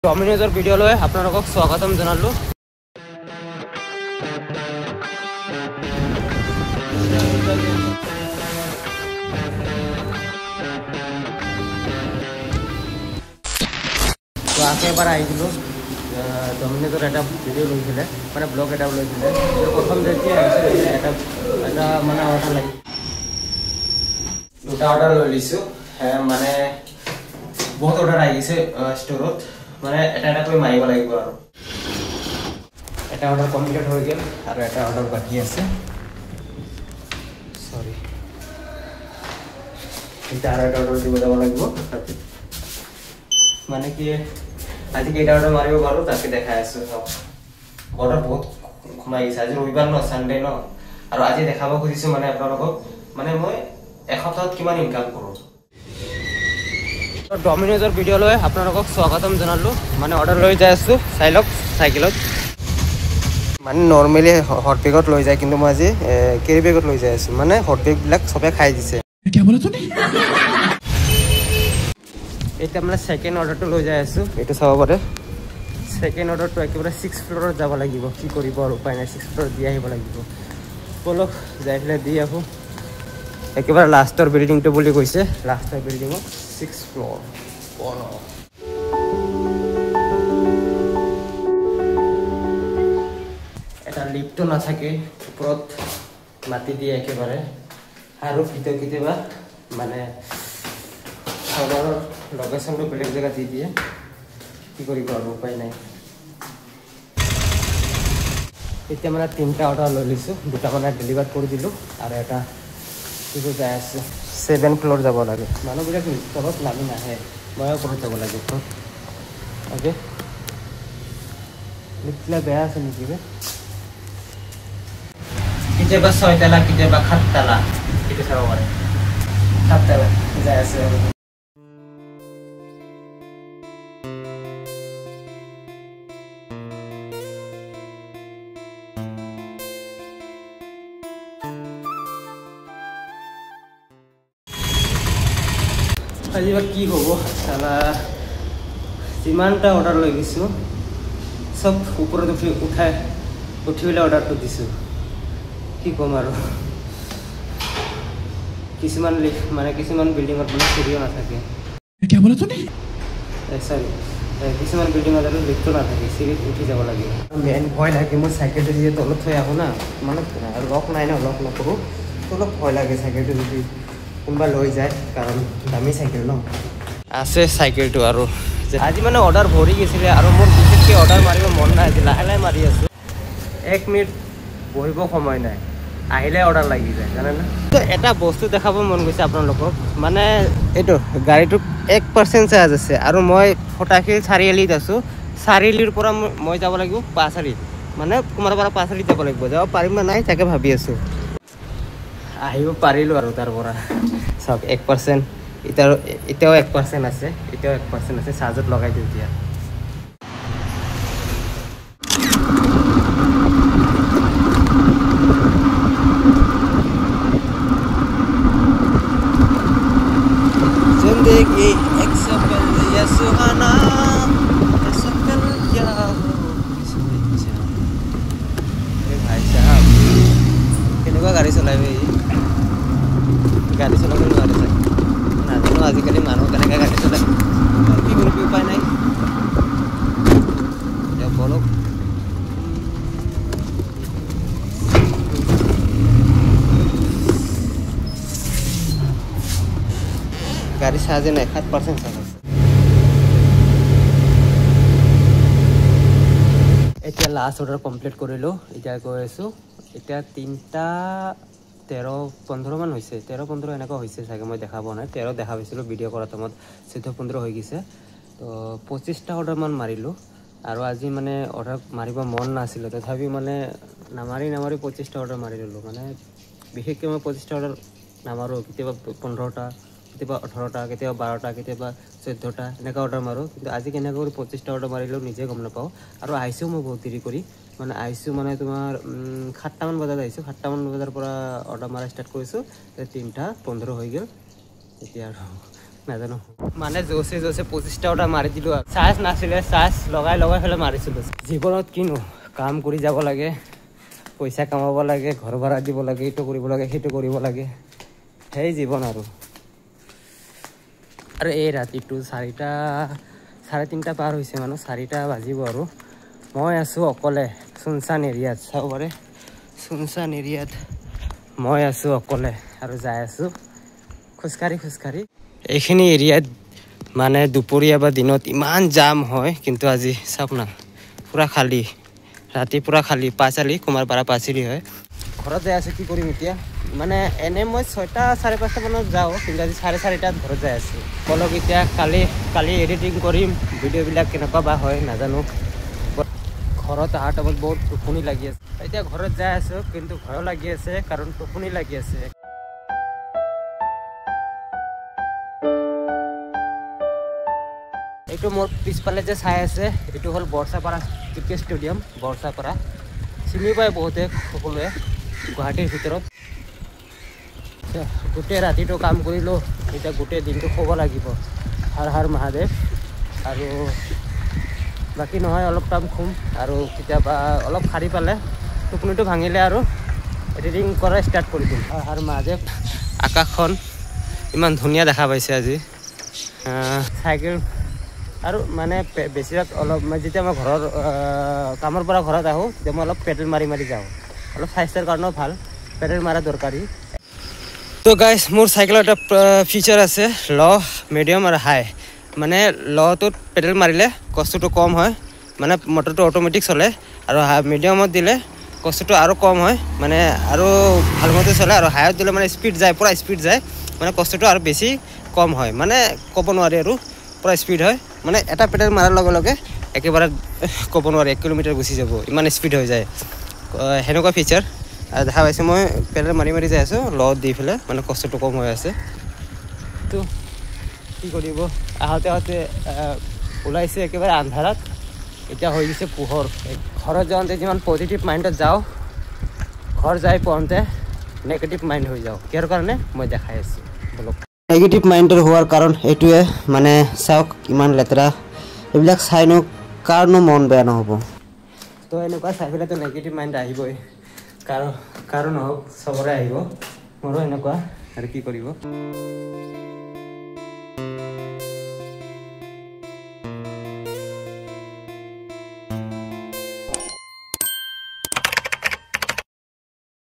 ডমিনোজৰ ভিডিঅ'লৈ আপোনালোকক স্বাগতম জনালোঁ। তো একেবাৰ আহিছিলোঁ ডমিনোজৰ এটা ভিডিঅ' লৈছিলে, মানে ব্লগ এটা লৈছিলে। প্ৰথম যেতিয়া আহিছিল এটা মানে অৰ্ডাৰ লাগি দুটা অৰ্ডাৰ লৈ লৈছোঁ। মানে বহুত অৰ্ডাৰ আহিছে ষ্ট'ৰত, মানে এটা কৰি মাৰিব লাগিব। আৰু এটা অৰ্ডাৰ কমপ্লিট হৈ গ'ল আৰু এটা অৰ্ডাৰ বাকী আছে। সৰি, এটা আৰু এটা অৰ্ডাৰ দিব যাব লাগিব। মানে কি আজি কেইটা অৰ্ডাৰ মাৰিব পাৰোঁ তাকে দেখাই আছোঁ। অৰ্ডাৰ বহুত সোমাই গৈছে। আজি ৰবিবাৰ ন, ছানডে ন, আৰু আজি দেখাব খুজিছোঁ মানে আপোনালোকক মানে মই এসপ্তাহত কিমান ইনকাম কৰোঁ। ডমিনোজৰ ভিডিঅ'লৈ আপোনালোকক স্বাগতম জনালোঁ। মানে অৰ্ডাৰ লৈ যাই আছোঁ, চাই লওক চাইকেলত। মানে নৰ্মেলি হট বেগত লৈ যায়, কিন্তু মই আজি কেৰি বেগত লৈ যাই আছোঁ। মানে হট বেগবিলাক চবে খাই দিছে। এতিয়া মানে ছেকেণ্ড অৰ্ডাৰটো লৈ যাই আছোঁ, এইটো চাব পাৰে। ছেকেণ্ড অৰ্ডাৰটো একেবাৰে 6th ফ্ল'ৰত যাব লাগিব। কি কৰিব আৰু উপায় নাই, 6th ফ্ল'ৰত দি আহিব লাগিব। বলক যাই পেলাই দি আহোঁ। একেবাৰে লাষ্টৰ বিল্ডিংটো বুলি কৈছে, লাষ্টৰ বিল্ডিঙত 6th ফ্ল'ৰ। এটা লিফ্টটো নাথাকে, ওপৰত মাটি দিয়ে একেবাৰে। আৰু কেতিয়াবা মানে অৰ্ডাৰৰ লোকেশ্যনটো বেলেগ জেগাত দি দিয়ে। কি কৰিব আৰু উপায় নাই। এতিয়া মানে 3টা অৰ্ডাৰ লৈ লৈছোঁ, দুটা মানে ডেলিভাৰ কৰি দিলোঁ আৰু এটা কিন্তু যাই আছোঁ। 7th ফ্ল'ৰ যাব লাগে। মানুহবিলাক তলত নামি নাহে, ময়ো ওপৰত যাব লাগে। অ'কে, লিফ্টবিলাক বেয়া আছে নেকি? কেতিয়াবা 6 তালা, কেতিয়াবা 7 তালা, সেইটো চাব পাৰে। 7 তালা যাই আছে। আজি বা কি হ'ব চালা, যিমানটা অৰ্ডাৰ লৈ গৈছোঁ চব ওপৰত উঠি পেলাই অৰ্ডাৰটো দিছোঁ। কি ক'ম আৰু, কিছুমান বিল্ডিঙত মানে চিৰিও নাথাকে। সৰি, কিছুমান বিল্ডিঙত আৰু লিফ্টটো নাথাকে, চিৰিত উঠি যাব লাগে। মেইন ভয় লাগে মোৰ, চাইকেলটো যদি তলত থৈ আহোঁ না, মানে লক নাই ন, লক নকৰোঁ, তো অলপ ভয় লাগে চাইকেলটো যদি কোনোবা লৈ যায়, কাৰণ দামী চাইকেল ন। আছে চাইকেলটো। আৰু আজি মানে অৰ্ডাৰ ভৰি গৈছিলে আৰু মোৰ বিশেষকৈ অৰ্ডাৰ মাৰিব মন নাই আজি, লাহে লাহে মাৰি আছোঁ। 1 মিনিট বহিব সময় নাই, আহিলে অৰ্ডাৰ লাগি যায়, জানেনে? তো এটা বস্তু দেখাব মন গৈছে আপোনালোকক। মানে এইটো গাড়ীটোত 1% চাৰ্জ আছে আৰু মই ফটাকী চাৰিআলিত আছোঁ। চাৰিআলিৰ পৰা মই যাব লাগিব পাঁচআলিত, মানে তোমাৰ পৰা পাঁচআলিত যাব লাগিব। যাব পাৰিম না নাই তাকে ভাবি আছোঁ। আহিব পাৰিলোঁ আৰু তাৰ পৰা চাওক 1%, এতিয়াও 1% আছে, চাৰ্জত লগাই দিওঁ এতিয়া। जिंदगी एक सफल या सुहाना, सफल क्या हो इसमें जाना। भाई साहब কেনেকুৱা গাড়ী চলাই বে, গাড়ী চলাব নোৱাৰে চাগে, নাজানো আজিকালি মানুহ কেনেকৈ গাড়ী চলায়। কি কৰিবি, উপায় নাই। বলক গাড়ী চাৰ্জে নাই, 7% চাৰ্জ আছে। এতিয়া লাষ্ট অৰ্ডাৰ কমপ্লিট কৰিলোঁ। এতিয়া গৈ আছোঁ। এতিয়া 3টা 13-15 মান হৈছে, 13-15 এনেকুৱা হৈছে চাগে, মই দেখা পোৱা নাই। 13 দেখা পাইছিলোঁ ভিডিঅ' কৰা টাইমত, 14-15 হৈ গৈছে। তো 25টা অৰ্ডাৰমান মাৰিলোঁ। আৰু আজি মানে অৰ্ডাৰ মাৰিব মন নাছিলে, তথাপি মানে নামাৰি 25টা অৰ্ডাৰ মাৰি ল'লোঁ। মানে বিশেষকৈ মই 25টা অৰ্ডাৰ নামাৰোঁ, কেতিয়াবা 15টা, কেতিয়াবা 18টা, কেতিয়াবা 12টা, কেতিয়াবা 14টা এনেকুৱা অৰ্ডাৰ মাৰোঁ। কিন্তু আজি কেনেকৈ কৰি 25টা অৰ্ডাৰ মাৰিলেও নিজে গম নাপাওঁ। আৰু আহিছোঁ মই বহুত দেৰি কৰি, মানে আহিছোঁ মানে তোমাৰ 7টামান বজাত আহিছোঁ। 7টামান বজাৰ পৰা অৰ্ডাৰ মাৰা ষ্টাৰ্ট কৰিছোঁ। 3টা 15 হৈ গ'ল। এতিয়া আৰু নাজানো মানে জোচে জোচে 25টা মাৰি দিলোঁ আৰু চাৰ্জ নাছিলে চাৰ্জ লগাই ফেলে মাৰিছিলোঁ জীৱনত কিনো কাম কৰি যাব লাগে পইচা কামাব লাগে ঘৰ ভাড়া দিব লাগে এইটো কৰিব লাগে সেইটো কৰিব লাগে সেই জীৱন আৰু এই ৰাতিটো 4টা 3:30 পাৰ হৈছে মানে 4টা বাজিব আৰু মই আছোঁ অকলে সুনচান এৰিয়াত চাব পাৰে সুনচান এৰিয়াত মই আছোঁ অকলে আৰু যাই আছোঁ খোজকাঢ়ি এইখিনি এৰিয়াত মানে দুপৰীয়া বা দিনত ইমান জাম হয় কিন্তু আজি চাওক না পুৰা খালী ৰাতি পুৰা খালী পাঁচালি কুমাৰপাৰা পাঁচিলি হয় ঘৰত যাই আছোঁ কি কৰিম এতিয়া মানে এনে মই 6টা 5:30 মানত যাওঁ কিন্তু আজি 4:30টাত ঘৰত যাই আছোঁ বলক এতিয়া কালি এডিটিং কৰিম ভিডিঅ'বিলাক কেনেকুৱা বা হয় নাজানো ঘৰত অহাৰ টাইমত বহুত টোপনি লাগি আছে এতিয়া ঘৰত যাই আছোঁ কিন্তু ভয়ো লাগি আছে কাৰণ টোপনি লাগি আছে এইটো মোৰ পিছফালে যে চাই আছে এইটো হ'ল বৰ্ষাপাৰা ক্ৰিকেট ষ্টেডিয়াম বৰ্ষাপাৰা চিনি পায় বহুতে সকলোৱে গুৱাহাটীৰ ভিতৰত গোটেই ৰাতিটো কাম কৰিলোঁ এতিয়া গোটেই দিনটো শুব লাগিব হৰ হৰ মহাদেৱ আৰু বাকী নহয় অলপ টাইম শুম আৰু কেতিয়াবা অলপ সাৰি পালে টোপনিটো ভাঙিলে আৰু এডিটিং কৰা ষ্টাৰ্ট কৰি দিম হৰ হৰ মহাদেৱ আকাশখন ইমান ধুনীয়া দেখা পাইছে আজি চাইকেল আৰু মানে বেছিভাগ অলপ যেতিয়া মই ঘৰৰ কামৰ পৰা ঘৰত আহোঁ তেতিয়া মই অলপ পেডেল মাৰি যাওঁ অলপ স্বাস্থ্যৰ কাৰণেও ভাল পেডেল মাৰা দৰকাৰী তো গাইজ মোৰ চাইকেলৰ এটা ফিচাৰ আছে ল' মিডিয়াম আৰু হাই মানে ল'টোত পেডেল মাৰিলে কষ্টটো কম হয় মানে মটৰটো অট'মেটিক চলে আৰু মিডিয়ামত দিলে কষ্টটো আৰু কম হয় মানে আৰু ভালমতে চলে আৰু হাইত দিলে মানে স্পীড যায় পুৰা স্পীড যায় মানে কষ্টটো আৰু বেছি কম হয় মানে ক'ব নোৱাৰি আৰু পুৰা স্পীড হয় মানে এটা পেডেল মাৰাৰ লগে লগে একেবাৰে ক'ব নোৱাৰি 1 কিলোমিটাৰ গুচি যাব ইমান স্পীড হৈ যায় সেনেকুৱা ফিচাৰ আৰু দেখা পাইছোঁ মই পেডেল মাৰি যাই আছোঁ লত দি পেলাই মানে কষ্টটো কম হৈ আছে তো কি কৰিব আহোঁতে ওলাইছে একেবাৰে আন্ধাৰত এতিয়া হৈ গৈছে পোহৰ ঘৰত যাওঁতে যিমান পজিটিভ মাইণ্ডত যাওঁ ঘৰ যাই পাওঁতে নেগেটিভ মাইণ্ড হৈ যাওঁ কিহৰ কাৰণে মই দেখাই আছোঁ বলক নেগেটিভ মাইণ্ডৰ হোৱাৰ কাৰণ এইটোৱে মানে চাওক ইমান লেতেৰা এইবিলাক চাইনো কাৰণো মন বেয়া নহ'ব তো এনেকুৱা চাই পেলাইতো নেগেটিভ মাইণ্ড আহিবই কাৰণ নহওক চবৰে আহিব মোৰো এনেকুৱা আৰু কি কৰিব